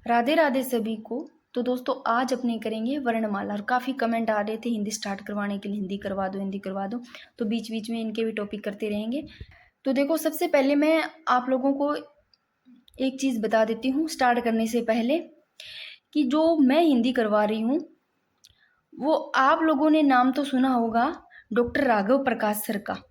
राधे राधे सभी को। तो दोस्तों आज अपने करेंगे वर्णमाला और काफ़ी कमेंट आ रहे थे हिंदी स्टार्ट करवाने के लिए, हिंदी करवा दो हिंदी करवा दो। तो बीच बीच में इनके भी टॉपिक करते रहेंगे। तो देखो सबसे पहले मैं आप लोगों को एक चीज़ बता देती हूँ स्टार्ट करने से पहले कि जो मैं हिंदी करवा रही हूँ वो आप लोगों ने नाम तो सुना होगा, डॉक्टर राघव प्रकाश सर का।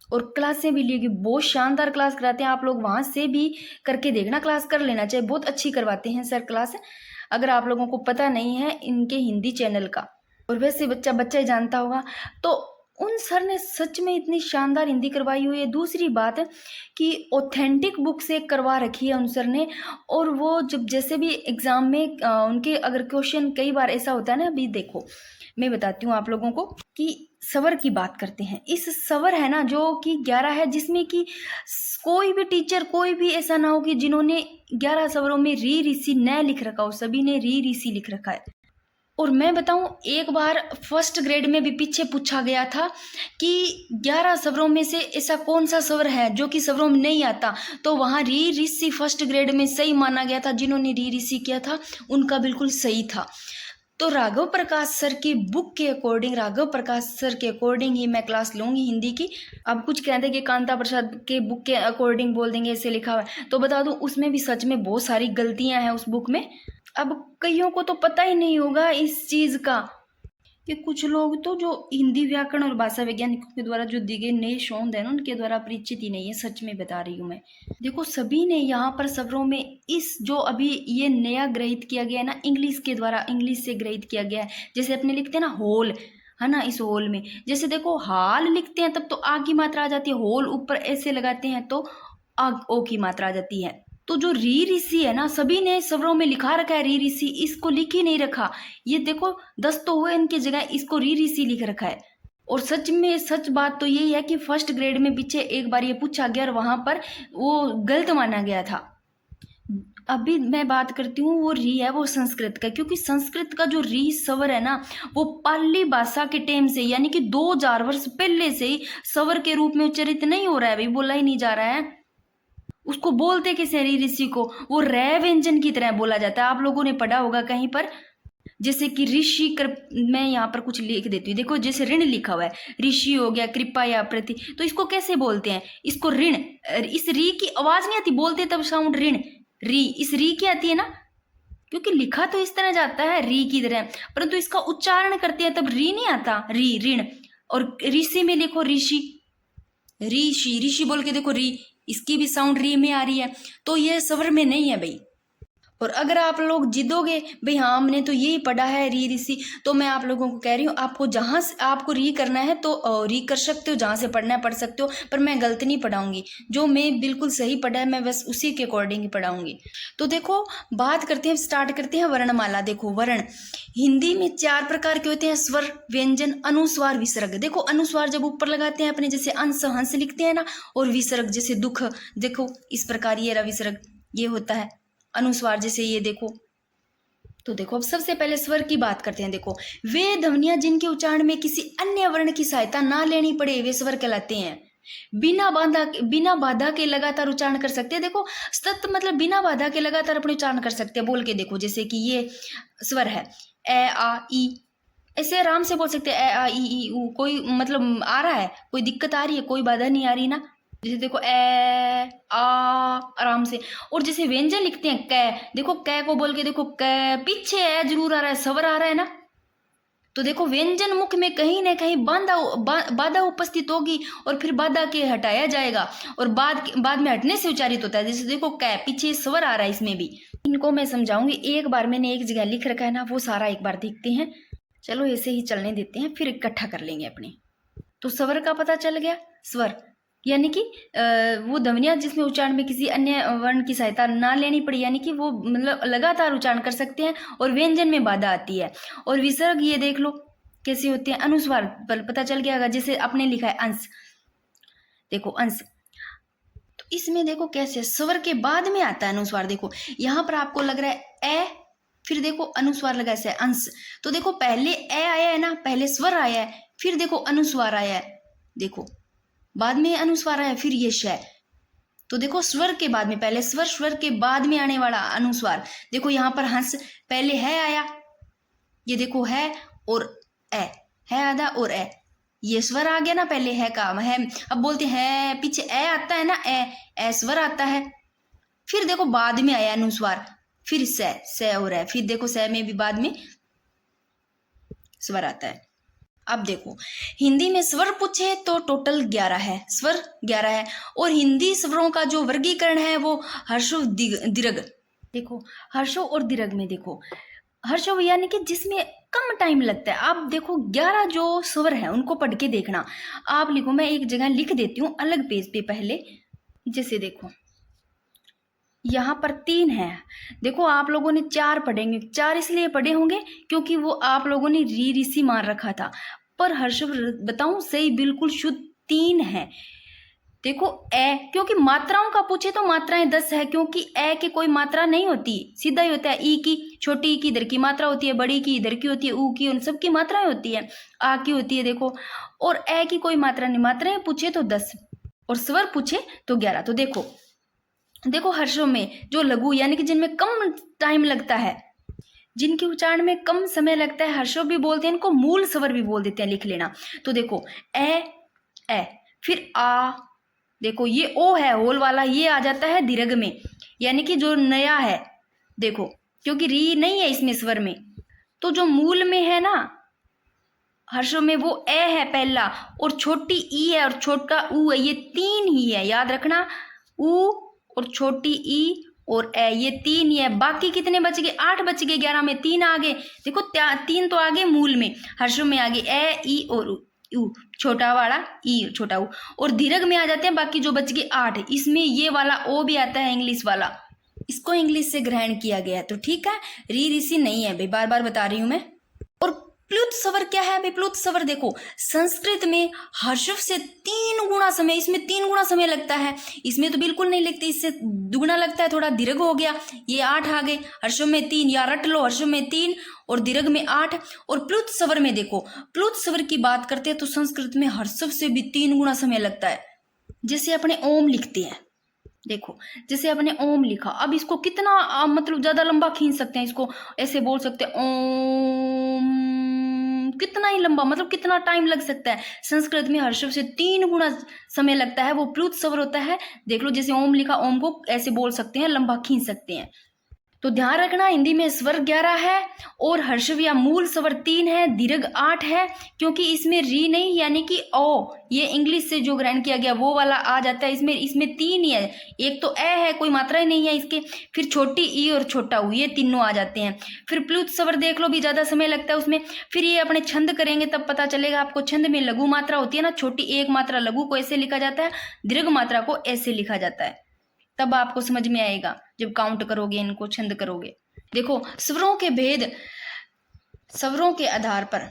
और क्लासें भी ली, बहुत शानदार क्लास कराते हैं। आप लोग वहाँ से भी करके देखना, क्लास कर लेना चाहिए, बहुत अच्छी करवाते हैं सर क्लास। अगर आप लोगों को पता नहीं है इनके हिंदी चैनल का, और वैसे बच्चा बच्चा ही जानता होगा, तो उन सर ने सच में इतनी शानदार हिंदी करवाई हुई है। दूसरी बात कि ऑथेंटिक बुक से करवा रखी है उन सर ने। और वो जब जैसे भी एग्ज़ाम में उनके अगर क्वेश्चन, कई बार ऐसा होता है ना, अभी देखो मैं बताती हूँ आप लोगों को कि सवर की बात करते हैं। इस सवर है ना जो कि 11 है, जिसमें कि कोई भी टीचर, कोई भी ऐसा ना हो कि जिन्होंने 11 सवरों में री ऋषि न लिख रखा हो, सभी ने री ऋषि लिख रखा है। और मैं बताऊं, एक बार फर्स्ट ग्रेड में भी पीछे पूछा गया था कि 11 स्वरों में से ऐसा कौन सा स्वर है जो कि स्वरों में नहीं आता, तो वहाँ री ऋषि फर्स्ट ग्रेड में सही माना गया था। जिन्होंने री ऋषि किया था उनका बिल्कुल सही था। तो राघव प्रकाश सर की बुक के अकॉर्डिंग, राघव प्रकाश सर के अकॉर्डिंग ही मैं क्लास लूंगी हिंदी की। अब कुछ कहते हैं कि कांता प्रसाद के बुक के अकॉर्डिंग बोल देंगे, ऐसे लिखा हुआ है, तो बता दूं उसमें भी सच में बहुत सारी गलतियां हैं उस बुक में। अब कईयों को तो पता ही नहीं होगा इस चीज का कि कुछ लोग तो जो हिंदी व्याकरण और भाषा वैज्ञानिकों के द्वारा जो दिए गए नए शोध है ना, उनके द्वारा परिचित ही नहीं है। सच में बता रही हूँ मैं। देखो सभी ने यहाँ पर सवरों में इस जो अभी ये नया ग्रहित किया गया है ना, इंग्लिश के द्वारा, इंग्लिश से ग्रहित किया गया है। जैसे अपने लिखते हैं ना होल, है ना, इस होल में जैसे देखो हाल लिखते हैं तब तो आ की मात्रा आ जाती है, होल ऊपर ऐसे लगाते हैं तो आग ओ की मात्रा आ जाती है। तो जो री ऋषि है ना, सभी ने स्वरों में लिखा रखा है री ऋषि, इसको लिख ही नहीं रखा। ये देखो 10 तो हुए इनकी जगह, इसको री ऋषि लिख रखा है। और सच में सच बात तो यही है कि फर्स्ट ग्रेड में पीछे एक बार ये पूछा गया और वहां पर वो गलत माना गया था। अभी मैं बात करती हूँ वो री है वो संस्कृत का, क्योंकि संस्कृत का जो री स्वर है ना वो पाली भाषा के टाइम से, यानी कि 2000 वर्ष पहले से ही स्वर के रूप में उच्चारित नहीं हो रहा है, अभी बोला ही नहीं जा रहा है। उसको बोलते किसे री ऋषि को, वो रै व्यंजन की तरह बोला जाता है। आप लोगों ने पढ़ा होगा कहीं पर, जैसे कि ऋषि कर, मैं यहाँ पर कुछ लिख देती हूँ। देखो जैसे ऋण लिखा हुआ है, ऋषि हो गया, कृपा या प्रति, तो इसको कैसे बोलते हैं, इसको ऋण। इस री की आवाज नहीं आती, बोलते तब साउंड ऋण, री, इस री की आती है ना, क्योंकि लिखा तो इस तरह जाता है री की तरह, परंतु इसका उच्चारण करते हैं तब री नहीं आता, री ऋण। और ऋषि में लिखो ऋषि, ऋषि, ऋषि बोल के देखो री, इसकी भी साउंड री में आ रही है, तो ये स्वर में नहीं है भाई। और अगर आप लोग जिदोगे भाई हाँ हमने तो यही पढ़ा है री ऋषि, तो मैं आप लोगों को कह रही हूँ आपको जहाँ से आपको री करना है तो री कर सकते हो, जहाँ से पढ़ना है पढ़ सकते हो, पर मैं गलत नहीं पढ़ाऊंगी। जो मैं बिल्कुल सही पढ़ा है मैं बस उसी के अकॉर्डिंग ही पढ़ाऊंगी। तो देखो बात करते हैं, स्टार्ट करते हैं वर्णमाला। देखो वर्ण हिंदी में 4 प्रकार के होते हैं, स्वर, व्यंजन, अनुस्वार, विसर्ग। देखो अनुस्वार जब ऊपर लगाते हैं अपने, जैसे अंश हंस लिखते हैं ना, और विसर्ग जैसे दुख, देखो इस प्रकार ये रहा विसर्ग, ये होता है अनुस्वार, जैसे ये देखो। तो देखो अब सबसे पहले स्वर की बात करते हैं। देखो वे ध्वनियां जिनके उच्चारण में किसी अन्य वर्ण की सहायता ना लेनी पड़े वे स्वर कहलाते हैं। बिना बाधा के लगातार उच्चारण कर सकते हैं। देखो सत मतलब बिना बाधा के लगातार अपने उच्चारण कर सकते हैं बोल के। देखो जैसे कि ये स्वर है ए आ ई, ऐसे आराम से बोल सकते हैं ए आ ई ऊ, कोई मतलब आ रहा है, कोई दिक्कत आ रही है, कोई बाधा नहीं आ रही ना। जैसे देखो ए आ, आराम से। और जैसे व्यंजन लिखते हैं कै, देखो कै को बोल के देखो कै, पीछे है जरूर आ रहा है, स्वर आ रहा है ना। तो देखो व्यंजन मुख में कहीं ना कहीं बाधा उपस्थित होगी और फिर बाधा के हटाया जाएगा, और बाद में हटने से उच्चारित होता है। जैसे देखो कै, पीछे स्वर आ रहा है इसमें भी। इनको मैं समझाऊंगी, एक बार मैंने एक जगह लिख रखा है ना, वो सारा एक बार देखते हैं। चलो ऐसे ही चलने देते हैं, फिर इकट्ठा कर लेंगे अपने। तो स्वर का पता चल गया, स्वर यानी कि वो ध्वनियां जिसमें उच्चारण में किसी अन्य वर्ण की सहायता ना लेनी पड़ी, यानी कि वो मतलब लगातार उच्चारण कर सकते हैं और व्यंजन में बाधा आती है। और विसर्ग ये देख लो कैसे होते हैं, अनुस्वार पता चल गया, जैसे आपने लिखा है अंश, देखो अंश, तो इसमें देखो कैसे स्वर के बाद में आता है अनुस्वार। देखो यहाँ पर आपको लग रहा है ए, फिर देखो अनुस्वार लगा है अंश, तो देखो पहले ए आया है ना, पहले स्वर आया है, फिर देखो अनुस्वार आया है, देखो बाद में अनुस्वार आया, फिर ये श। तो देखो स्वर के बाद में, पहले स्वर, स्वर के बाद में आने वाला अनुस्वार। देखो यहाँ पर हंस, पहले है आया, ये देखो है और है आधा और ए, ये स्वर आ गया ना, पहले है का है। अब बोलते हैं पीछे ए आता है ना, ए स्वर आता है। फिर देखो बाद में आया अनुस्वार, फिर से और है, फिर देखो से में भी बाद में स्वर आता है। अब देखो हिंदी में स्वर पूछे तो टोटल 11 है, स्वर 11 है। और हिंदी स्वरों का जो वर्गीकरण है वो हर्षों दीर्घ। देखो हर्षों और दीर्घ में देखो, हर्षों यानी कि जिसमें कम टाइम लगता है। आप देखो 11 जो स्वर है उनको पढ़ के देखना। आप लिखो, मैं एक जगह लिख देती हूँ अलग पेज पे पहले। जैसे देखो यहाँ पर 3 है, देखो आप लोगों ने 4 पढ़ेंगे, 4 इसलिए पढ़े होंगे क्योंकि वो आप लोगों ने री ऋषि मार रखा था। पर हर्ष बताऊं सही बिल्कुल शुद्ध 3 है। देखो ए, क्योंकि मात्राओं का पूछे तो मात्राएं 10 है, क्योंकि ए की कोई मात्रा नहीं होती, सीधा ही होता है। ई की, छोटी ई की इधर की मात्रा होती है, बड़ी की इधर की होती है, ऊ की, उन सब की मात्राएं होती है, आ की होती है देखो। और ए की कोई मात्रा नहीं, मात्राएं पूछे तो 10 और स्वर पूछे तो 11। तो देखो हर्षों में जो लघु यानी कि जिनमें कम टाइम लगता है, जिनके उच्चारण में कम समय लगता है, हर्षों भी बोलते हैं, इनको मूल स्वर भी बोल देते हैं, लिख लेना। तो देखो ए, फिर आ, देखो ये ओ है होल वाला, ये आ जाता है दीर्घ में, यानी कि जो नया है। देखो क्योंकि री नहीं है इसमें स्वर में, तो जो मूल में है ना हर्षों में वो ए है पहला, और छोटी ई है और छोटा ऊ है, ये 3 ही है, याद रखना। ऊ और छोटी ई और ए, ये 3 ही है। बाकी कितने बच गए? 8 बच गए, 11 में 3 आ गए। देखो 3 तो आगे मूल में, हर्षों में आगे ए, ई और ऊ, छोटा वाला ई, छोटा ऊ, और दीर्घ में आ जाते हैं बाकी जो बच गए 8। इसमें ये वाला ओ भी आता है इंग्लिश वाला, इसको इंग्लिश से ग्रहण किया गया है। तो ठीक है, री ऋषि नहीं है भाई, बार बार बता रही हूं मैं। और प्लुत स्वर क्या है भाई? प्लुत स्वर देखो संस्कृत में हर्षव से 3 गुना समय, इसमें 3 गुना समय लगता है, इसमें तो बिल्कुल नहीं लगती, इससे दुगना लगता है, थोड़ा दीर्घ हो गया, ये 8 आ गए। हर्षव में 3, या रट लो, हर्षव में 3 और दीर्घ में 8। और प्लुत स्वर में देखो, प्लुत स्वर की बात करते हैं तो संस्कृत में हर्षव से भी 3 गुना समय लगता है। जैसे अपने ओम लिखते हैं, देखो जैसे अपने ओम लिखा, अब इसको कितना मतलब ज्यादा लंबा खींच सकते हैं, इसको ऐसे बोल सकते हैं ओम, कितना ही लंबा, मतलब कितना टाइम लग सकता है। संस्कृत में हर्षव से 3 गुना समय लगता है, वो प्लुत स्वर होता है। देख लो जैसे ओम लिखा, ओम को ऐसे बोल सकते हैं, लंबा खींच सकते हैं। तो ध्यान रखना हिंदी में स्वर 11 है और हर्षव या मूल स्वर 3 है, दीर्घ 8 है, क्योंकि इसमें री नहीं यानी कि ओ, ये इंग्लिश से जो ग्रहण किया गया वो वाला आ जाता है। इसमें 3 ही है, एक तो ए है, कोई मात्रा ही नहीं है इसके, फिर छोटी ई और छोटा ऊ, ये तीनों आ जाते हैं। फिर प्लुत स्वर देख लो, भी ज्यादा समय लगता है उसमें। फिर ये अपने छंद करेंगे तब पता चलेगा आपको। छंद में लघु मात्रा होती है ना, छोटी एक मात्रा लघु को ऐसे लिखा जाता है, दीर्घ मात्रा को ऐसे लिखा जाता है, तब आपको समझ में आएगा जब काउंट करोगे, इनको छंद करोगे। देखो स्वरों के भेद, स्वरों के आधार पर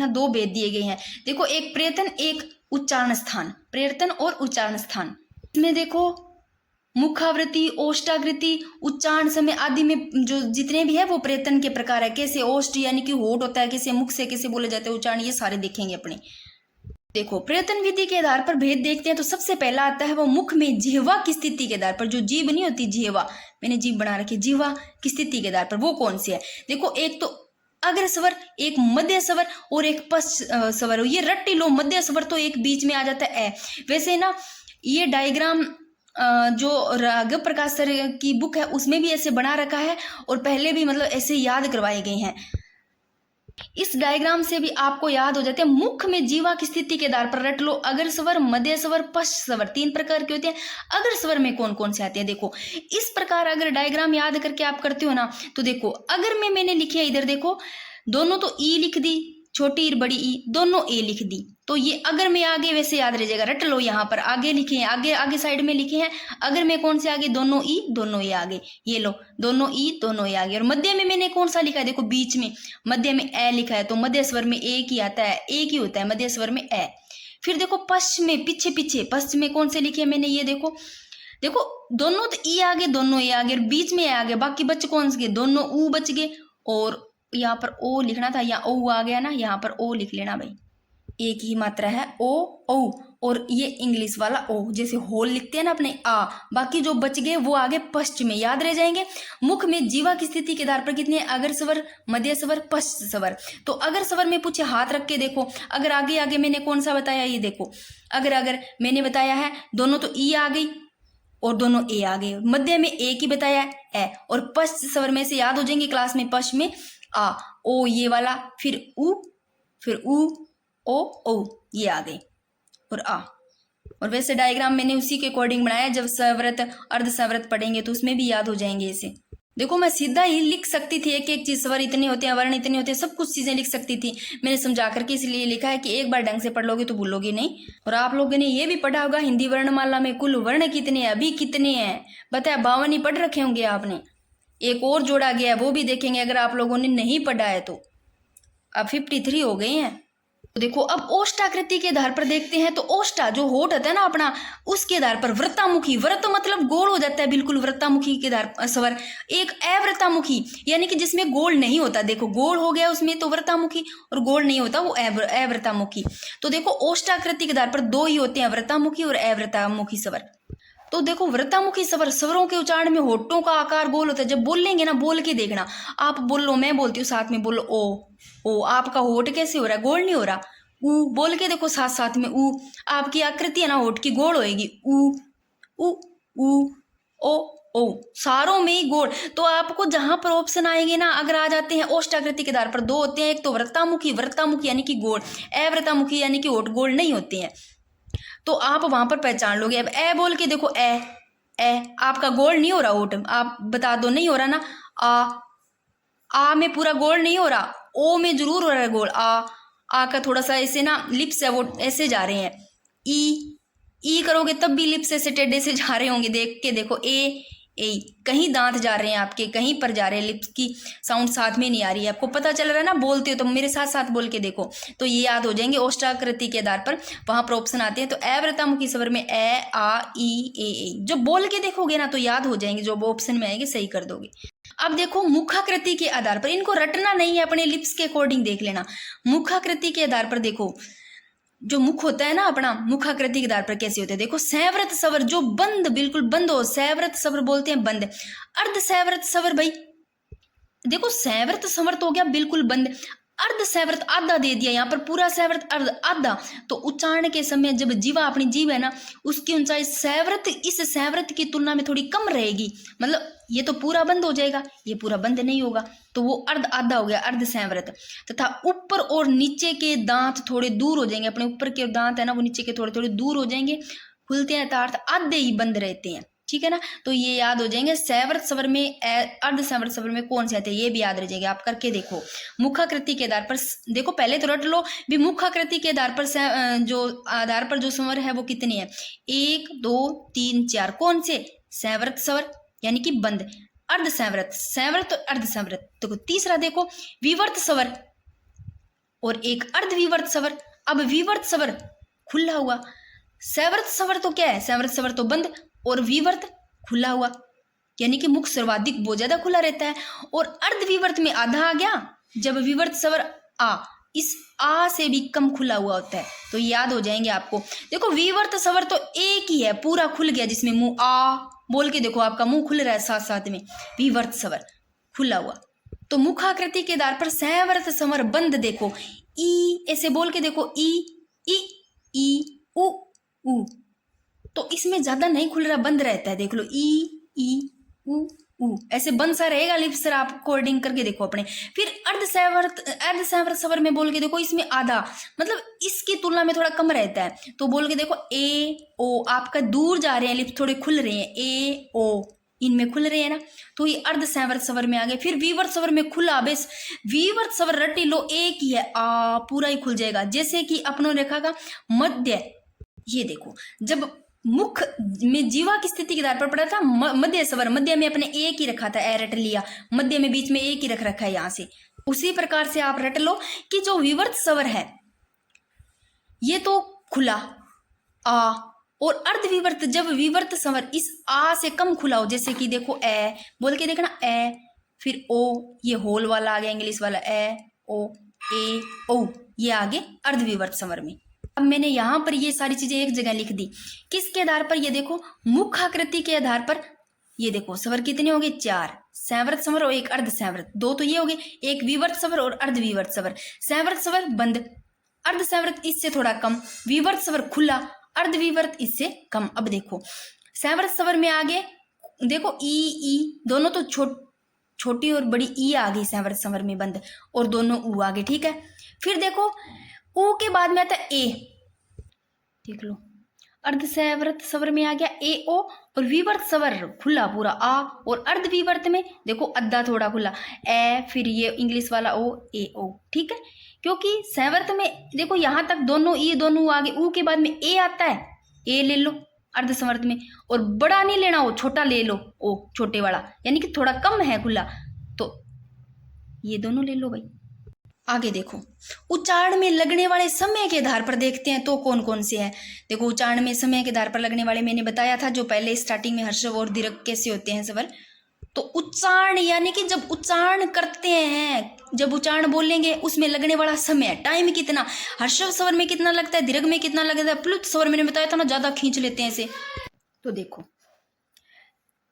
दो भेद दिए गए हैं। देखो एक प्रयत्न, एक उच्चारण स्थान, प्रयत्न और उच्चारण स्थान। इसमें देखो मुखावृत्ति, ओष्ठावृत्ति, उच्चारण समय आदि में जो जितने भी है वो प्रयत्न के प्रकार है। कैसे ओष्ठ यानी कि होठ होता है, कैसे मुख से कैसे बोले जाते हैं उच्चारण, ये सारे देखेंगे अपने। देखो प्रयत्न विधि के आधार पर भेद देखते हैं तो सबसे पहला आता है वो मुख में जिह्वा की स्थिति के आधार पर। जो जीभ नहीं होती, जिह्वा, मैंने जीभ बना रखी, जिह्वा की स्थिति के आधार पर वो कौन सी है? देखो एक तो अग्र स्वर, एक मध्य स्वर और एक पश्च स्वर। ये रट्टी लो, मध्य स्वर तो एक बीच में आ जाता है ए। वैसे ना ये डायग्राम जो राघव प्रकाश सर की बुक है उसमें भी ऐसे बना रखा है, और पहले भी मतलब ऐसे याद करवाए गए हैं। इस डायग्राम से भी आपको याद हो जाते हैं। मुख में जीवा की स्थिति के आधार पर रट लो, अगर स्वर, मध्य स्वर, पश्च स्वर, 3 प्रकार के होते हैं। अगर स्वर में कौन कौन से आते हैं देखो इस प्रकार, अगर डायग्राम याद करके आप करते हो ना तो देखो अगर में मैंने लिखी है इधर, देखो दोनों तो ई लिख दी, छोटी ई बड़ी ई, दोनों ए लिख दी, तो ये अगर में आगे वैसे याद रह जाएगा। रट लो, यहाँ पर आगे लिखे हैं, आगे साइड में लिखे हैं। अगर में कौन से आगे? दोनों ई दोनों ए आगे, ये लो दोनों ई दोनों ए आगे। और मध्य में मैंने कौन सा लिखा है? देखो बीच में मध्य में ए लिखा है, तो मध्य स्वर में एक ही आता है, एक ही होता है मध्य स्वर में ए। फिर देखो पश्च में, पीछे पश्च में कौन से लिखे हैं मैंने? ये देखो दोनों तो ई आगे दोनों ए आगे, और बीच में ए आगे, बाकी बच कौन से? दोनों ऊ बच गए। और यहाँ पर ओ लिखना था, यहाँ ओ आ गया ना, यहाँ पर ओ लिख लेना भाई, एक ही मात्रा है ओ, ओ। और ये इंग्लिश वाला ओ, जैसे होल लिखते हैं ना अपने आ, बाकी जो बच गए वो आगे पश्च में याद रह जाएंगे। मुख में जीवा की स्थिति के आधार पर कितने, अगर स्वर, मध्य स्वर, पश्च स्वर। तो अगर स्वर में पूछे हाथ रख के देखो, अगर आगे आगे मैंने कौन सा बताया, ये देखो, अगर मैंने बताया है दोनों तो ई आ गई और दोनों ए आ गए, मध्य में ए की बताया है ए, और पश्च स्वर में से याद हो जाएंगे क्लास में, पश्च में आ, ओ ये वाला, फिर उ, फिर उ, ओ ये आ गए और आ। और वैसे डायग्राम मैंने उसी के अकॉर्डिंग बनाया, जब सवृत अर्ध सवृत पढ़ेंगे तो उसमें भी याद हो जाएंगे इसे। देखो मैं सीधा ही लिख सकती थी, एक एक चीज, स्वर इतने होते हैं, वर्ण इतने होते हैं, सब कुछ चीजें लिख सकती थी, मैंने समझा करके इसलिए लिखा है कि एक बार ढंग से पढ़ लोगे तो भूलोगे नहीं। और आप लोगों ने ये भी पढ़ा होगा हिंदी वर्णमाला में कुल वर्ण कितने हैं, अभी कितने हैं, बताया 52 ही पढ़ रखे होंगे आपने, एक और जोड़ा गया है वो भी देखेंगे अगर आप लोगों ने नहीं पढ़ा है तो। अब 53 हो गए हैं। तो देखो अब ओष्ठाकृति के आधार पर देखते हैं, तो ओष्ठा जो होठ होता है ना अपना, उसके आधार पर वृत्तामुखी, वृत्त मतलब गोल हो जाता है बिल्कुल, वृत्तामुखी के आधार स्वर एक अवृत्तामुखी, यानी कि जिसमें गोल नहीं होता, देखो गोल हो गया उसमें तो वृत्तामुखी, और गोल नहीं होता वो अवृत्तामुखी। तो देखो ओष्ठाकृति के आधार पर दो ही होते हैं, वृत्तामुखी और अवृत्तामुखी स्वर। तो देखो वृत्तामुखी स्वर, स्वरों के उच्चारण में होठों का आकार गोल होता है, जब बोलेंगे ना, बोल के देखना, आप बोल लो, मैं बोलती हूँ साथ में बोलो ओ, आपका होठ कैसे हो रहा है, गोल नहीं हो रहा, ऊ बोल के देखो साथ साथ में, ऊ आपकी आकृति है ना होठ की गोल होएगी, ऊ ऊ ऊ ओ, सारों में ही गोल। तो आपको जहां पर ऑप्शन आएंगे ना, अगर आ जाते हैं ओष्ठाकृति के आधार पर दो होते हैं, एक तो वृत्तामुखी, वृत्तामुखी यानी कि गोल, अवृत्तामुखी यानी कि होठ गोल नहीं होते हैं, तो आप वहां पर पहचान लोगे। अब ए बोल के देखो, ए आपका गोल नहीं हो रहा होठ, आप बता दो नहीं हो रहा ना, आ में पूरा गोल नहीं हो रहा, ओ में जरूर हो रहा है गोल, आ का थोड़ा सा ऐसे ना लिप्स है वो ऐसे जा रहे हैं, ई करोगे तब भी लिप्स ऐसे टेढ़े से जा रहे होंगे, देख के देखो, ए कहीं दांत जा रहे हैं आपके, कहीं पर जा रहे हैं, लिप्स की साउंड साथ में नहीं आ रही है, आपको पता चल रहा है ना, बोलते हो तो मेरे साथ साथ बोल के देखो, तो ये याद हो जाएंगे ओष्ठाकृति के आधार पर, वहां पर ऑप्शन आते हैं। तो अवृत्तामुखी स्वर में ए, आ, ई, जो बोल के देखोगे ना तो याद हो जाएंगे, जो ऑप्शन में आएंगे सही कर दोगे। अब देखो मुखाकृति के आधार पर, इनको रटना नहीं है, अपने लिप्स के अकॉर्डिंग देख लेना। मुखाकृति के आधार पर देखो, जो मुख होता है ना अपना, मुखाकृति के आधार पर कैसे होते हैं, देखो सैव्रत स्वर जो बंद, बिल्कुल बंद हो, सैव्रत स्वर बोलते हैं बंद। अर्ध सैव्रत स्वर भाई देखो, सैव्रत स्वर तो हो गया बिल्कुल बंद, अर्ध सैव्रत आधा दे दिया, यहाँ पर पूरा सैव्रत अर्ध आधा, तो उच्चारण के समय जब जीवा अपनी जीव है ना, उसकी ऊंचाई सैव्रत इस सैव्रत की तुलना में थोड़ी कम रहेगी, मतलब ये तो पूरा बंद हो जाएगा, ये पूरा बंद नहीं होगा, तो वो अर्ध आधा हो गया, अर्ध सैव्रत। तथा ऊपर और नीचे के दांत थोड़े दूर हो जाएंगे, अपने ऊपर के दांत है ना वो नीचे के थोड़े थोड़े दूर हो जाएंगे, खुलते हैं अर्थ आधे ही बंद रहते हैं, ठीक है ना। तो ये याद हो जाएंगे, सैव्रत स्वर में अर्ध सैव्रत स्वर में कौन से आते हैं, ये भी याद रह जाएगा, आप करके देखो। मुखाकृति के आधार पर देखो, पहले तो रट लो भी, मुखाकृति के आधार पर जो स्वर है वो कितने हैं, 1 2 3 4, कौन से, सैव्रत स्वर यानी कि बंद, अर्ध सैव्रत, सैव्रत और अर्ध सैव्रत। तो तीसरा देखो विवर्त स्वर और एक अर्ध विवर्त स्वर। अब विवर्त स्वर खुला हुआ, सैव्रत स्वर तो क्या है, सैव्रत स्वर तो बंद, और विवर्त खुला हुआ, यानी कि मुख सर्वाधिक बहुत ज्यादा खुला रहता है, और अर्ध विवर्त में आधा आ गया, जब विवर्त स्वर आ, इस आ से भी कम खुला हुआ होता है, तो याद हो जाएंगे आपको। देखो विवर्त स्वर तो एक ही है, पूरा खुल गया, जिसमें मुंह आ बोल के देखो, आपका मुंह खुल रहा है साथ साथ में, विवर्त स्वर खुला हुआ। तो मुखाकृति के आधार पर सैव्रत स्वर बंद, देखो ई ऐसे बोल के देखो, ई उ, तो इसमें ज्यादा नहीं खुल रहा, बंद रहता है, देख लो, ई उ ऐसे बंद सा रहेगा लिप्स, आप कोडिंग करके देखो अपने। फिर अर्ध सैव्रत स्वर में बोल के देखो, इसमें आधा, मतलब इसकी तुलना में थोड़ा कम रहता है, तो बोल के देखो ए ओ, आपका दूर जा रहे हैं लिप्स, थोड़े खुल रहे हैं, ए ओ इनमें खुल रहे हैं ना, तो ये अर्ध सैव्रत स्वर में आ गए। फिर विवर्त स्वर में खुला, बेस विवर्त स्वर रटी लो, एक ही है, आ पूरा ही खुल जाएगा, जैसे कि अपनों ने देखा था मध्य, ये देखो जब मुख में जीवा की स्थिति के आधार पर पढ़ा था, मध्य स्वर, मध्य में अपने एक ही रखा था, ए रट लिया, मध्य में बीच में एक ही रख रखा है यहाँ से, उसी प्रकार से आप रट लो कि जो विवर्त स्वर है ये तो खुला आ, और अर्ध विवर्त, जब विवर्त स्वर इस आ से कम खुला हो, जैसे कि देखो ए बोल के देखना, ए फिर ओ, ये होल वाला आ गया इंग्लिश वाला, ए ओ ए ओ, ये आगे अर्ध विवर्त स्वर में। अब मैंने यहाँ पर ये सारी चीजें एक जगह लिख दी, किसके आधार पर? ये देखो मुख आकृति के आधार पर। ये देखो स्वर कितने हो गए? 4, संवृत स्वर और एक अर्ध संवृत, 2 तो ये हो गए, एक विवर्त स्वर और अर्ध विवर्त स्वर। संवृत स्वर बंद, अर्ध संवृत इससे थोड़ा कम, विवर्त स्वर खुला, अर्ध विवर्त इससे कम। अब देखो संवृत स्वर में आगे देखो ई दोनों तो छोटी और बड़ी ई आ गई संवृत स्वर में बंद, और दोनों ऊ आगे, ठीक है। फिर देखो ऊ के बाद में आता है ए, देख लो अर्ध संवृत स्वर में आ गया ए ओ, और विवर्त स्वर खुला पूरा आ, और अर्ध विवर्त में देखो अद्धा थोड़ा खुला ए, फिर ये इंग्लिश वाला ओ ए ओ, ठीक है। क्योंकि संवृत में देखो यहाँ तक दोनों ई दोनों आगे, ऊ के बाद में ए आता है, ए ले लो अर्ध संवृत में, और बड़ा नहीं लेना, वो छोटा ले लो, ओ छोटे वाला, यानी कि थोड़ा कम है खुला, तो ये दोनों ले लो भाई। आगे देखो उच्चारण में लगने वाले समय के आधार पर देखते हैं तो कौन कौन से हैं। देखो उच्चारण में समय के आधार पर लगने वाले मैंने बताया था, जो पहले स्टार्टिंग में हर्षव और दीर्घ कैसे होते हैं स्वर। तो उच्चारण यानी कि जब उच्चारण करते हैं, जब उच्चारण बोलेंगे उसमें लगने वाला समय, टाइम कितना, हर्षव स्वर में कितना लगता है, दीर्घ में कितना लगता है, प्लुत स्वर मैंने बताया था ना ज्यादा खींच लेते हैं इसे। तो देखो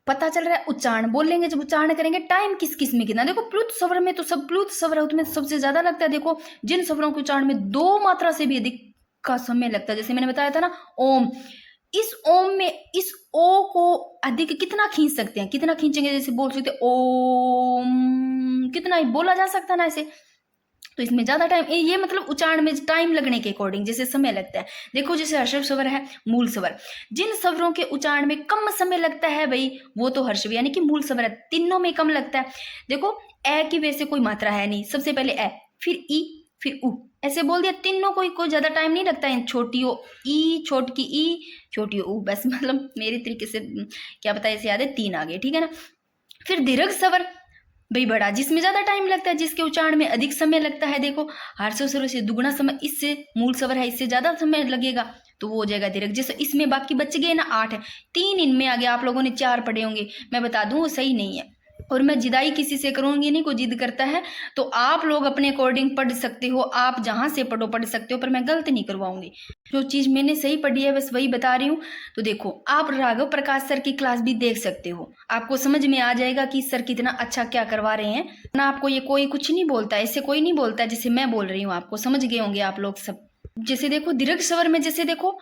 पता चल रहा है उच्चारण बोलेंगे, जब उच्चारण करेंगे टाइम किस किस में कितना। देखो प्लुत स्वर में तो सब प्लुत स्वर है उसमें सबसे ज्यादा लगता है। देखो जिन स्वरों के उच्चारण में 2 मात्रा से भी अधिक का समय लगता है, जैसे मैंने बताया था ना ओम, इस ओम में इस ओ को अधिक कितना खींच सकते हैं, कितना खींचेंगे, जैसे बोल सकते ओम, कितना ही बोला जा सकता है ना ऐसे, तो इसमें ज्यादा टाइम, ये मतलब उच्चारण में टाइम लगने के अकॉर्डिंग जैसे समय लगता है। देखो जैसे हर्षव स्वर है मूल स्वर, जिन स्वरों के उच्चारण में कम समय लगता है भाई वो तो हर्षव यानी कि मूल स्वर है, तीनों में कम लगता है। देखो ए की वैसे कोई मात्रा है नहीं, सबसे पहले ए, फिर ई, फिर उ, ऐसे बोल दिया, तीनों कोई ज्यादा टाइम नहीं लगता है। छोटी ओ ई, छोटी ई, छोटी उ, बस मतलब मेरे तरीके से क्या पता ऐसे याद है, 3 आ गए, ठीक है ना। फिर दीर्घ स्वर भाई बड़ा, जिसमें ज्यादा टाइम लगता है, जिसके उच्चारण में अधिक समय लगता है। देखो हर्षव स्वर से दुगुना समय, इससे मूल स्वर है इससे ज्यादा समय लगेगा, तो वो हो जाएगा दीर्घ। जैसे इसमें बाकी बच गए ना 8 है, 3 इनमें आ गया, आप लोगों ने 4 पढ़े होंगे, मैं बता दूं वो सही नहीं है, और मैं जिदाई किसी से करूंगी नहीं, कोई जिद करता है तो आप लोग अपने अकॉर्डिंग पढ़ सकते हो, आप जहां से पढ़ सकते हो, पर मैं गलत नहीं करवाऊंगी, जो चीज मैंने सही पढ़ी है बस वही बता रही हूँ। तो देखो आप राघव प्रकाश सर की क्लास भी देख सकते हो, आपको समझ में आ जाएगा कि सर कितना अच्छा क्या करवा रहे हैं ना। आपको ये कोई कुछ नहीं बोलता, ऐसे कोई नहीं बोलता जैसे मैं बोल रही हूँ, आपको समझ गए होंगे आप लोग सब। जैसे देखो दीर्घ स्वर में, जैसे देखो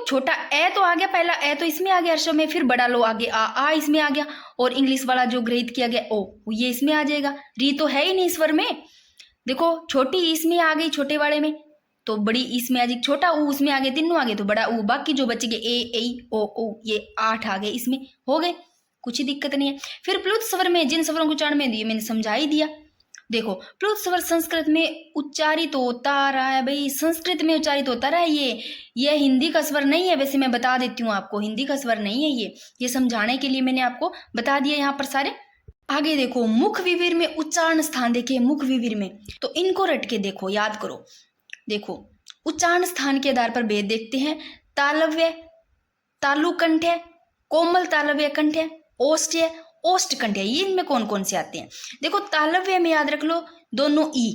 छोटा ए तो आ गया, पहला ए तो इसमें आ गया हर्षव में, फिर बड़ा लो आगे आ इसमें आ गया, और इंग्लिश वाला जो ग्रहित किया गया ओ, ये इसमें आ जाएगा। री तो है ही नहीं स्वर में, देखो छोटी इसमें आ गई छोटे वाले में, तो बड़ी इसमें आ गई, छोटा ऊ उसमें आ गए, तीनों आ गए तो बड़ा ऊ, बाकी जो बच गए ए ए ओ ये 8 आ गए, इसमें हो गए, कुछ ही दिक्कत नहीं है। फिर प्लुत स्वर में जिन स्वरों को उच्चारण में दिए मैंने समझा ही दिया। देखो प्लुत स्वर संस्कृत में उच्चारित होता रहा है भाई, संस्कृत में उच्चारित होता रहा है, ये हिंदी का स्वर नहीं है, वैसे मैं बता देती हूँ आपको, हिंदी का स्वर नहीं है ये समझाने के लिए मैंने आपको बता दिया यहाँ पर सारे। आगे देखो मुख विवीर में उच्चारण स्थान देखिए, मुख विवीर में तो इनको रट के देखो, याद करो। देखो उच्चारण स्थान के आधार पर भेद देखते हैं, तालव्य, तालु कंठ है, कोमल तालव्य कंठ है, ओष्ठ है, ओष्ठ कंठ है, ये इनमें कौन कौन से आते हैं। देखो तालव्य में याद रख लो दोनों ई,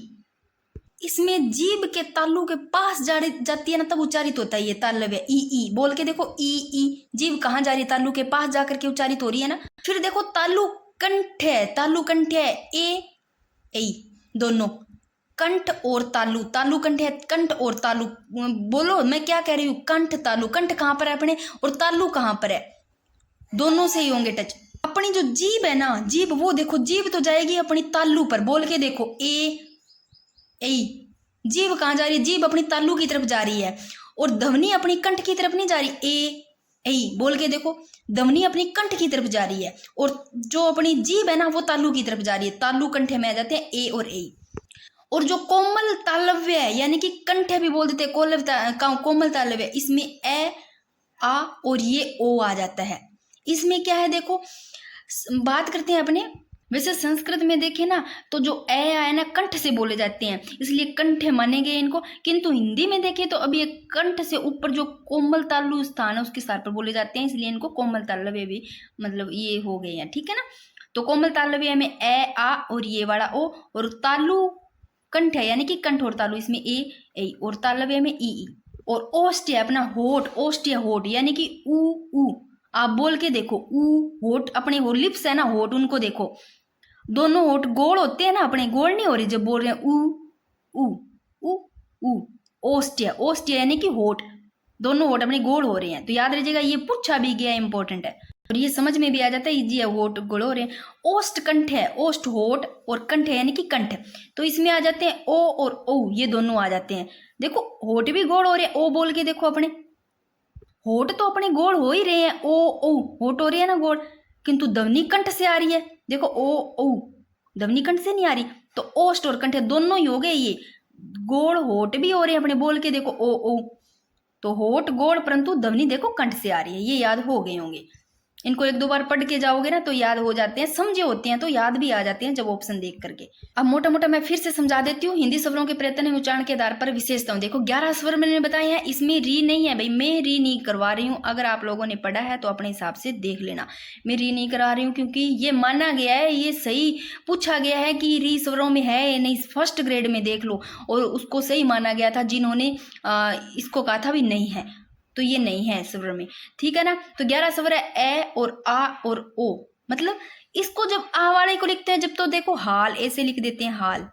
इसमें जीभ के तालु के पास जाती है ना तब उच्चारित होता है ये तालव्य, ई बोल के देखो, ई जीभ कहाँ जा रही है, तालु के पास जाकर के उच्चारित हो रही है ना। फिर देखो तालु कंठ है, ए दोनों, कंठ और तालु कंठ है, कंठ और तालु, बोलो मैं क्या कह रही हूँ, कंठ तालु, कंठ कहाँ पर है अपने और तालु कहाँ पर है, दोनों से ही होंगे टच। अपनी जो जीभ है ना, जीभ वो देखो, जीभ तो जाएगी अपनी तालु पर, बोल के देखो ए जीभ कहाँ जा रही है, जीभ अपनी तालु की तरफ जा रही है, और ध्वनि अपनी कंठ की तरफ नहीं जा रही, ए बोल के देखो, ध्वनि अपनी कंठ की तरफ जा रही है, और जो अपनी जीभ है ना वो तालु की तरफ जा रही है, तालु कंठ में आ जाते हैं ए और ए। और जो कोमल तालव्य है यानी कि कंठ भी बोल देते हैं, कोमल तालव्य, इसमें ए आ और ये ओ आ जाता है। इसमें क्या है देखो, बात करते हैं अपने, वैसे संस्कृत में देखें ना तो जो ए आए ना कंठ से बोले जाते हैं, इसलिए कंठ माने गए इनको, किंतु हिंदी में देखें तो अभी एक कंठ से ऊपर जो कोमल तालु स्थान है उसके स्थान पर बोले जाते हैं, इसलिए इनको कोमल तालव्य भी मतलब ये हो गए हैं, ठीक है ना। तो कोमल तालव्य में ए आ और ये वाला ओ, और तालु कंठ है यानी कि कंठ और तालु, इसमें ए और तालव्य में ई, और ओस्ट है अपना होठ, ओस्ट है होठ, यानी कि ऊ। आप बोल के देखो ऊ, होठ अपने हो, लिप्स है ना होठ, उनको देखो, दोनों होठ गोल होते हैं ना अपने, गोल नहीं हो रही जब बोल रहे हैं ऊ ऊ ऊ ऊ। ओस्ट है यानी कि होठ, दोनों होठ अपने गोल हो रहे हैं। तो याद रखिएगा, ये पूछा भी गया, इंपॉर्टेंट है और ये समझ में भी आ जाता है, इजी है, होठ गोल हो रहे हैं। ओस्ट कंठ है, ओस्ट होठ और कंठ है यानी कि कंठ, तो इसमें आ जाते हैं ओ और ओ, ये दोनों आ जाते हैं। देखो होठ भी गोल हो रहे हैं, ओ बोल के देखो, अपने होठ तो अपने गोल हो ही रहे हैं, ओ ओ होठ हो रही है ना गोल, किंतु ध्वनि कंठ से आ रही है, देखो ओ ओ, ध्वनि कंठ से नहीं आ रही। तो ओस्ट और कंठ दोनों ही हो गए, ये गोल होठ भी हो रहे हैं अपने, बोल के देखो ओ ओ। तो होठ गोल परंतु ध्वनि देखो कंठ से आ रही है, ये याद हो गए होंगे। इनको एक दो बार पढ़ के जाओगे ना तो याद हो जाते हैं, समझे होते हैं तो याद भी आ जाते हैं जब ऑप्शन देख करके। अब मोटा मोटा मैं फिर से समझा देती हूँ, हिंदी स्वरों के प्रयत्न एवं उच्चारण के आधार पर विशेषताओं। देखो 11 स्वर मैंने बताए हैं, इसमें री नहीं है भाई, मैं री नहीं करवा रही हूँ। अगर आप लोगों ने पढ़ा है तो अपने हिसाब से देख लेना, मैं री नहीं करा रही हूँ, क्योंकि ये माना गया है, ये सही पूछा गया है कि री स्वरों में है नहीं, फर्स्ट ग्रेड में देख लो, और उसको सही माना गया था जिन्होंने इसको कहा था भी नहीं है, तो ये नहीं है स्वर में, ठीक है ना। तो 11 स्वर है, ए और आ और ओ, मतलब इसको जब आ वाले को लिखते हैं जब, तो देखो हाल ऐसे लिख देते हैं, हाल।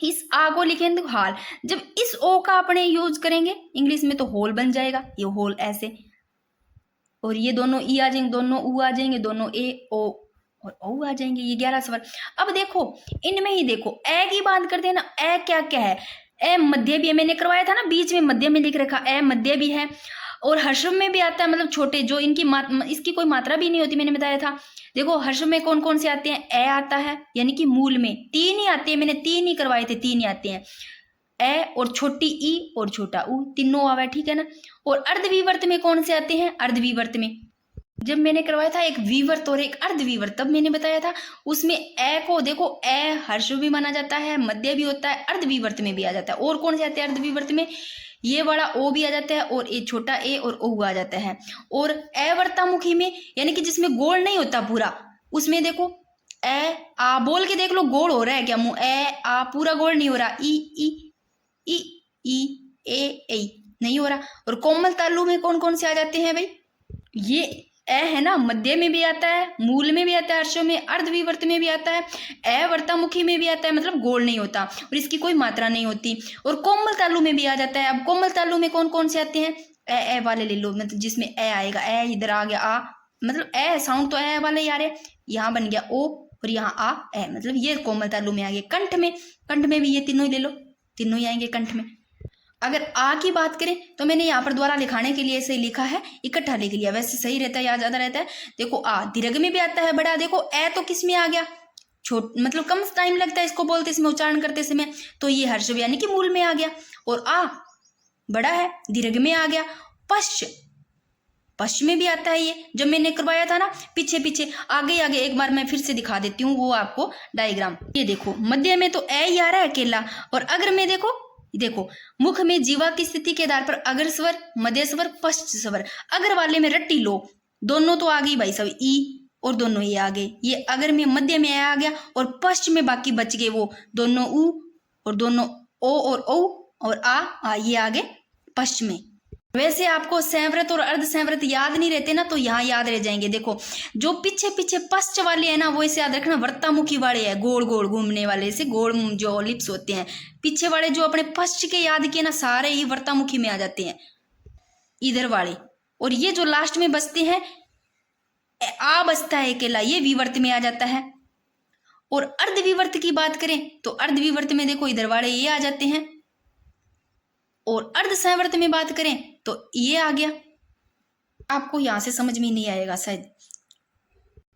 इस आ को लिखेंगे तो हाल, जब इस ओ का अपने यूज करेंगे इंग्लिश में तो होल बन जाएगा, ये होल ऐसे, और ये दोनों ई आ जाएंगे, दोनों ऊ आ जाएंगे, दोनों ए ओ और ओ आ जाएंगे, ये 11 स्वर। अब देखो इनमें ही देखो ए की बात करते हैं ना, ए क्या क्या है, ए मध्य भी है, मैंने करवाया था ना बीच में मध्य में लिख रखा, ए मध्य भी है, और हर्षव में भी आता है, मतलब छोटे जो इनकी इसकी कोई मात्रा भी नहीं होती, मैंने बताया था। देखो हर्षव में कौन कौन से आते हैं, ए आता है यानी कि मूल में, तीन ही आते हैं, मैंने तीन ही करवाए थे, तीन ही आते हैं, ए और छोटी ई और छोटा ऊ, तीनों आवा, ठीक है ना। और अर्धविवर्त में कौन से आते हैं, अर्धविवर्त में जब मैंने करवाया था एक विवर्त और एक अर्धविवर्त, तब मैंने बताया था, उसमें ए को देखो, ए हर्षव भी माना जाता है, मध्य भी होता है, अर्धविवर्त में भी आ जाता है। और कौन से आते हैं अर्धविवर्त में, ये बड़ा ओ भी आ जाता है, और ये छोटा ए और ओ आ जाता है। और अवर्तामुखी में यानी कि जिसमें गोल नहीं होता पूरा, उसमें देखो ए आ बोल के देख लो, गोल हो रहा है क्या मुंह, ए आ पूरा गोल नहीं हो रहा, ई ई ई ई ए नहीं हो रहा। और कोमल तालु में कौन कौन से आ जाते हैं भाई, ये ए है ना, मध्य में भी आता है, मूल में भी आता है, हर्षों में, अर्धविवर्त में भी आता है, अवर्तामुखी में भी आता है, मतलब गोल नहीं होता और इसकी कोई मात्रा नहीं होती। और कोमल तालु में भी आ जाता है। अब कोमल तालु में कौन कौन से आते हैं, ए वाले ले लो, मतलब जिसमें ए आएगा, ए इधर आ गया आ, मतलब ए साउंड तो ए वाले यार है, यहाँ बन गया ओ और यहाँ आ ए, मतलब ये कोमल तालु में आ गया। कंठ में भी ये तीनों ही ले लो, तीनों ही आएंगे कंठ में। अगर आ की बात करें तो मैंने यहाँ पर द्वारा लिखाने के लिए ऐसे लिखा है, इकट्ठा लिख लिया, वैसे सही रहता है, याद ज्यादा रहता है। देखो आ दीर्घ में भी आता है बड़ा, देखो ए तो किस में आ गया, छोट मतलब कम टाइम लगता है इसको बोलते समय, उच्चारण करते समय, तो ये हर्षव यानी कि मूल में आ गया। और आ बड़ा है, दीर्घ में आ गया। पश्च में भी आता है, ये जब मैंने करवाया था ना पीछे आगे एक बार मैं फिर से दिखा देती हूँ वो आपको डायग्राम। ये देखो मध्य में तो ए ही आ रहा है अकेला, और अग्र में देखो मुख में जीवा की स्थिति के आधार पर अग्र स्वर, मध्य स्वर, पश्च स्वर। अग्र वाले में रट्टी लो, दोनों तो आ गई भाई सब, ई और दोनों ये आ गए, ये अग्र में मध्य में आ गया, और पश्च में बाकी बच गए वो दोनों ऊ और दोनों ओ और आ ये आ गए पश्च में। वैसे आपको संवृत और अर्ध संवृत याद नहीं रहते ना, तो यहाँ याद रह जाएंगे। देखो जो पीछे पश्च वाले है ना, वो इसे याद रखना, वर्तामुखी वाले है, गोल गोल घूमने वाले, से गोल जो लिप्स होते हैं, पीछे वाले जो अपने पश्च के याद किए ना, सारे ही वर्तामुखी में आ जाते हैं इधर वाले। और ये जो लास्ट में बचते हैं, आ बचता है अकेला, ये विवर्त में आ जाता है। और अर्धविवर्त की बात करें तो अर्धविवर्त में देखो इधर वाले ये आ जाते हैं, और अर्ध संवर्त में बात करें तो ये आ गया। आपको यहां से समझ में नहीं आएगा शायद,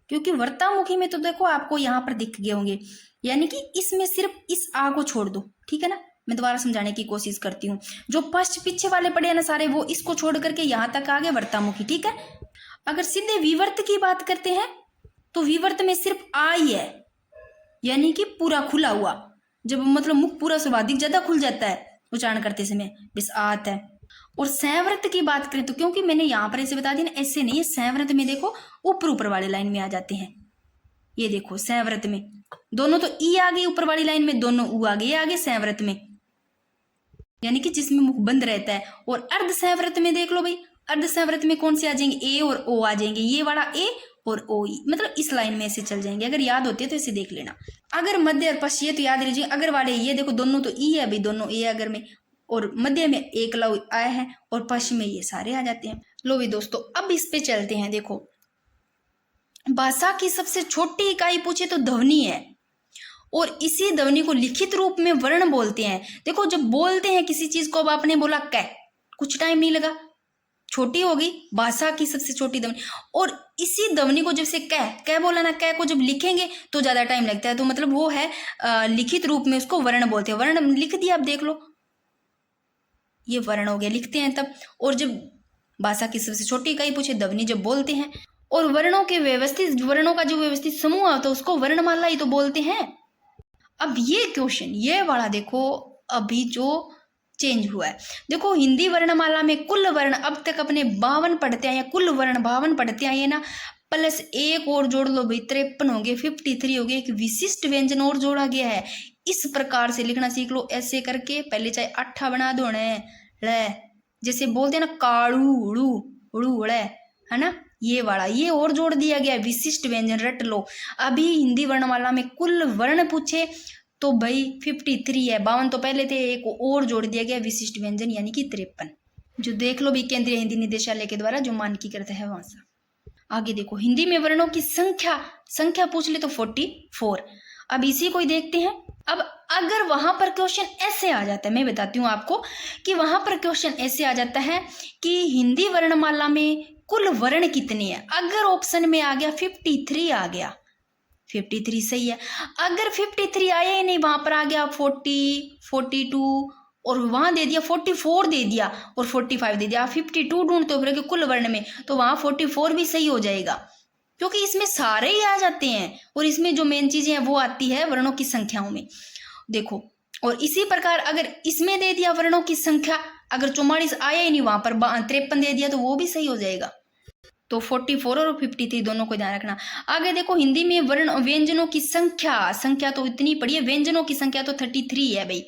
क्योंकि वर्तामुखी में तो देखो आपको यहां पर दिख गए होंगे, यानी कि इसमें सिर्फ इस आ को छोड़ दो, ठीक है ना। मैं दोबारा समझाने की कोशिश करती हूँ। जो पश्च पीछे वाले पड़े हैं ना सारे, वो इसको छोड़ करके यहां तक आ गए वर्तामुखी, ठीक है। अगर सीधे विवर्त की बात करते हैं तो विवर्त में सिर्फ आ ही है, यानी कि पूरा खुला हुआ, जब मतलब मुख पूरा स्वाभाविक ज्यादा खुल जाता है उच्चारण करते समय, बस आता है। और संवृत की बात करें तो, क्योंकि मैंने यहाँ पर ऐसे बता दिया ना, ऐसे नहीं है, संवृत में देखो ऊपर वाले लाइन में आ जाते हैं, ये देखो संवृत में दोनों तो ई आ गई ऊपर वाली लाइन में, दोनों ऊ आ गए, आगे संवृत में यानी कि जिसमें मुख बंद रहता है। और अर्ध संवृत में देख लो भाई, अर्ध संवृत में कौन से आ जाएंगे, ए और ओ आ जाएंगे, ये वाला ए और ओ ई, मतलब इस लाइन में ऐसे चल जाएंगे। अगर याद होती है तो इसे देख लेना। अगर मध्य और पश्चिम तो याद रखिए, अगर वाले ये देखो दोनों तो ई है भाई, दोनों ए अगर में, और मध्य में एक लव आया है और पश्चिम में ये सारे आ जाते हैं। लो भी दोस्तों अब इस पे चलते हैं। देखो भाषा की सबसे छोटी इकाई पूछे तो ध्वनि है, और इसी ध्वनि को लिखित रूप में वर्ण बोलते हैं। देखो जब बोलते हैं किसी चीज को, अब आपने बोला कै, कुछ टाइम नहीं लगा, छोटी हो गई भाषा की सबसे छोटी ध्वनि। और इसी ध्वनि को जब से कै बोला ना, कै को जब लिखेंगे तो ज्यादा टाइम लगता है, तो मतलब वो है लिखित रूप में उसको वर्ण बोलते हैं। वर्ण लिख दिया, आप देख लो ये वर्ण हो गया, लिखते हैं तब। और जब भाषा की सबसे छोटी इकाई पूछे ध्वनि जब बोलते हैं, और वर्णों के व्यवस्थित, वर्णों का जो व्यवस्थित समूह आता है उसको वर्णमाला ही तो बोलते हैं। अब ये क्वेश्चन ये वाला देखो अभी जो चेंज हुआ है, देखो हिंदी वर्णमाला में कुल वर्ण अब तक अपने 52 पढ़ते आए हैं, कुल वर्ण 52 पढ़ते आए हैं ना, प्लस एक और जोड़ लो भाई 53 हो गए, 53 हो गए, एक विशिष्ट व्यंजन और जोड़ा गया है। इस प्रकार से लिखना सीख लो, ऐसे करके पहले चाहे अट्ठा बना दो न, जैसे बोलते हैं ना काड़ू उड़ू उड़ू उड़े, है ना, ये वाला ये और जोड़ दिया गया विशिष्ट व्यंजन, रट लो। अभी हिंदी वर्णमाला में कुल वर्ण पूछे तो भाई 53 है, 52 तो पहले थे, एक और जोड़ दिया गया विशिष्ट व्यंजन यानी कि 53, जो देख लो भी केंद्रीय हिंदी निदेशालय के द्वारा जो मानकीकृत है वहां से। आगे देखो हिंदी में वर्णों की संख्या पूछ ले तो 44। अब इसी को ही देखते हैं। अब अगर वहां पर क्वेश्चन ऐसे आ जाता है, मैं बताती हूँ आपको कि वहां पर क्वेश्चन ऐसे आ जाता है कि हिंदी वर्णमाला में कुल वर्ण कितने हैं, अगर ऑप्शन में आ गया 53 आ गया, 53 सही है। अगर 53 आया ही नहीं, वहां पर आ गया 40, 42 और वहां दे दिया 44 दे दिया और 45 दे दिया, 52 ढूंढते हो कुल वर्ण में तो वहां 44 भी सही हो जाएगा, क्योंकि इसमें सारे ही आ जाते हैं और इसमें जो मेन चीजें हैं वो आती है वर्णों की संख्याओं में। देखो और इसी प्रकार अगर इसमें दे दिया वर्णों की संख्या, अगर 44 आया ही नहीं वहां पर 53 दे दिया तो वो भी सही हो जाएगा। तो 44 और 53 दोनों को ध्यान रखना। आगे देखो हिंदी में वर्ण व्यंजनों की संख्या तो इतनी पड़ी है, व्यंजनों की संख्या तो 33 है भाई,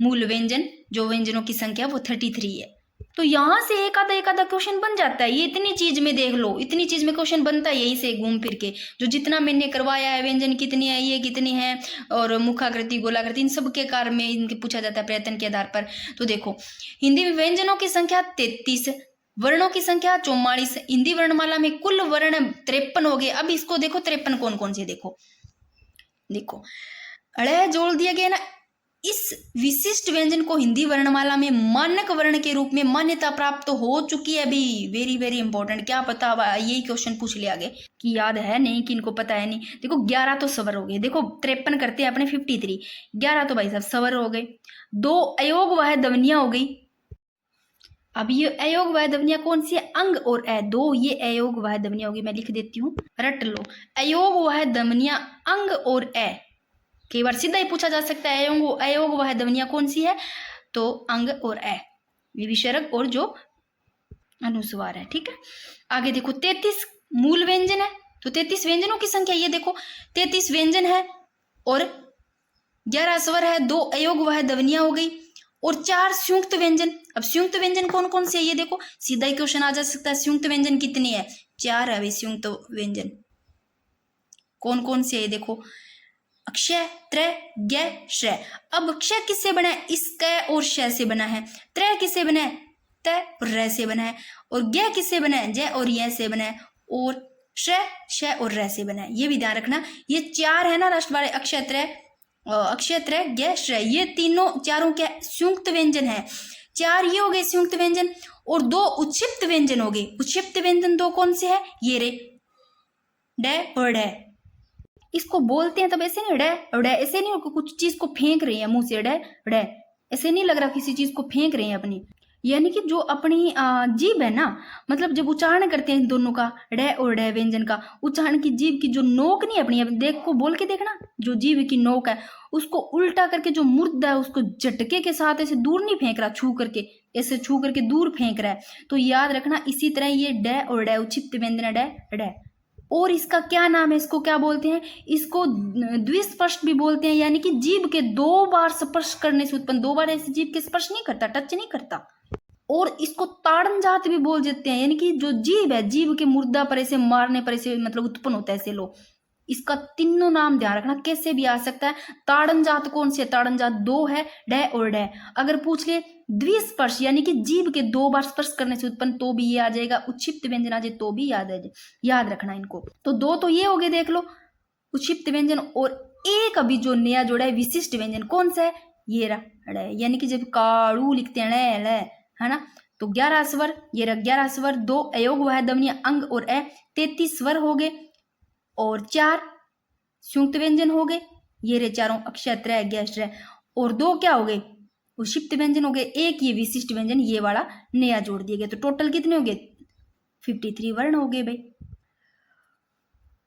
मूल व्यंजन जो व्यंजनों की संख्या वो 33 है। तो यहाँ से एक आधा क्वेश्चन बन जाता है, ये इतनी चीज में देख लो, इतनी चीज में क्वेश्चन बनता है यहीं से घूम फिर के, जो जितना मैंने करवाया है व्यंजन कितनी है, ये कितनी है, और मुखाकृति गोलाकृति इन सब के कार्य में इनके पूछा जाता है प्रयत्न के आधार पर। तो देखो हिंदी में व्यंजनों की संख्या 33, वर्णों की संख्या 44, हिंदी वर्णमाला में कुल वर्ण 53 हो गए। अब इसको देखो 53 कौन कौन से, देखो अड़े जोड़ दिया गया ना, इस विशिष्ट व्यंजन को हिंदी वर्णमाला में मानक वर्ण के रूप में मान्यता प्राप्त हो चुकी है भी। वेरी वेरी इंपॉर्टेंट, क्या पता यही क्वेश्चन पूछ लिया आगे कि याद है नहीं कि इनको पता है नहीं। देखो 11 तो सवर हो गए, देखो 53 करते हैं अपने 53, 11 तो भाई साहब सवर हो गए, 2 अयोग वह ध्वनियां हो गई। अब ये अयोग वह ध्वनियां कौन सी है, अंग और ए, 2 ये अयोग वह ध्वनियां होगी, मैं लिख देती हूँ रट लो। अयोग वह ध्वनियां अंग और ए, कई बार सीधा ही पूछा जा सकता है अयोग वह ध्वनियां कौन सी है, तो अंग और ए, ये विसर्ग और जो अनुस्वार है, ठीक है। आगे देखो 33 मूल व्यंजन है, तो 33 व्यंजनों की संख्या ये देखो 33 व्यंजन है और 11 स्वर है, 2 अयोग वह ध्वनियां हो गई और 4 संयुक्त व्यंजन। अब संयुक्त व्यंजन कौन कौन से है ये देखो, सीधा ही क्वेश्चन आ जा सकता है, संयुक्त व्यंजन कितने हैं, 4 है संयुक्त व्यंजन। कौन कौन से है देखो, अक्षय त्रय ग श। अब अक्षय किससे बना है, इस क और श से बना है, त्रय किससे बना है, त और र से बना है, और ग किससे बना है, ज और य से बना है, और श और र से बना है। ये भी ध्यान रखना, ये 4 है ना लास्ट वाले, अक्षय त्रय ग श, ये तीनों चारों क्या संयुक्त व्यंजन है। 4 ये हो गए संयुक्त व्यंजन और 2 उच्छिप्त व्यंजन हो गए। उच्छिप्त व्यंजन 2 कौन से है, ये रे ड और ड, इसको बोलते हैं तब ऐसे नहीं ड ऐसे नहीं, कुछ चीज को फेंक रही है मुंह से ड ऐसे नहीं लग रहा किसी चीज को फेंक रहे हैं अपनी, यानी कि जो अपनी जीभ है ना, मतलब जब उच्चारण करते हैं दोनों का ड और ड व्यंजन का उच्चारण की जीभ की जो नोक नहीं अपनी, अब देखो बोल के देखना, जो जीभ की नोक है उसको उल्टा करके जो मुर्दा है उसको झटके के साथ ऐसे दूर नहीं फेंक रहा, छू करके ऐसे छू करके दूर फेंक रहा है। तो याद रखना इसी तरह ये ड और ड उच्छिप्त व्यंजन ड ड। और इसका क्या नाम है, इसको क्या बोलते हैं, इसको द्विस्पर्श भी बोलते हैं, यानी कि जीभ के 2 बार स्पर्श करने से उत्पन्न, 2 बार ऐसे जीभ के स्पर्श नहीं करता, टच नहीं करता। और इसको ताड़न जात भी बोल देते हैं, यानी कि जो जीभ है, जीभ के मुर्दा पर ऐसे मारने पर ऐसे मतलब उत्पन्न होता है ऐसे लो। इसका तीनों नाम ध्यान रखना, कैसे भी आ सकता है। ताड़न जात कौन से, ताड़न जात 2 है, ड और ड। अगर पूछ ले द्विस्पर्श यानी कि जीभ के 2 बार स्पर्श करने से उत्पन्न, तो भी ये आ जाएगा। उच्छिप्त व्यंजन आ जाए तो भी याद आ जाए, याद रखना इनको। तो 2 तो ये हो गए, देख लो, उच्छिप्त व्यंजन। और एक अभी जो नया जोड़ा है विशिष्ट व्यंजन, कौन सा है, ये रहा, यानी कि जब काड़ू लिखते हैं ल, है ना, तो 11 स्वर, ये रहा 11 स्वर, 2 अयोग वह ध्वनि अंग और ए, 33 स्वर हो गए, और 4 संयुक्त व्यंजन हो गए, ये रहे चारों अक्षय, त्रय, ज्ञ, और 2 क्या हो गए, उक्षिप्त व्यंजन हो गए, एक ये विशिष्ट व्यंजन, ये वाला नया जोड़ दिया गया। तो टोटल कितने हो गए, 53 वर्ण हो गए भाई।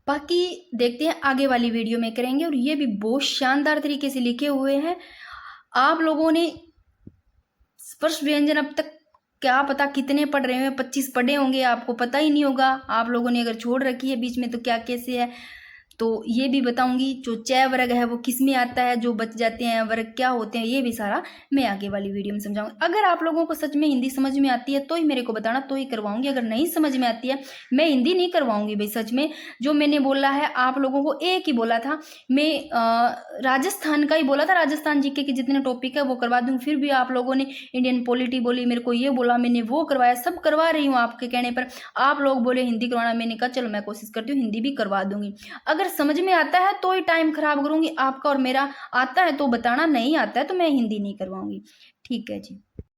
बाकी देखते हैं आगे वाली वीडियो में करेंगे। और ये भी बहुत शानदार तरीके से लिखे हुए हैं। आप लोगों ने स्पर्श व्यंजन अब तक क्या पता कितने पढ़ रहे हैं, 25 पढ़े होंगे, आपको पता ही नहीं होगा। आप लोगों ने अगर छोड़ रखी है बीच में तो क्या कैसे है, तो ये भी बताऊंगी। जो चय वर्ग है वो किस में आता है, जो बच जाते हैं वर्ग क्या होते हैं, ये भी सारा मैं आगे वाली वीडियो में समझाऊंगी। अगर आप लोगों को सच में हिंदी समझ में आती है तो ही मेरे को बताना, तो ही करवाऊंगी। अगर नहीं समझ में आती है, मैं हिंदी नहीं करवाऊंगी भाई। सच में जो मैंने बोला है आप लोगों को एक ही बोला था, मैं राजस्थान का ही बोला था, राजस्थान जीके के जितने टॉपिक है वो करवा दूंगी। फिर भी आप लोगों ने इंडियन पॉलिटी बोली, मेरे को ये बोला, मैंने वो करवाया, सब करवा रही हूँ आपके कहने पर। आप लोग बोले हिंदी करवाना, मैंने कहा चलो मैं कोशिश करती हूँ, हिंदी भी करवा दूंगी। अगर समझ में आता है तो ही टाइम खराब करूंगी आपका और मेरा, आता है तो बताना, नहीं आता है तो मैं हिंदी नहीं करवाऊंगी। ठीक है जी।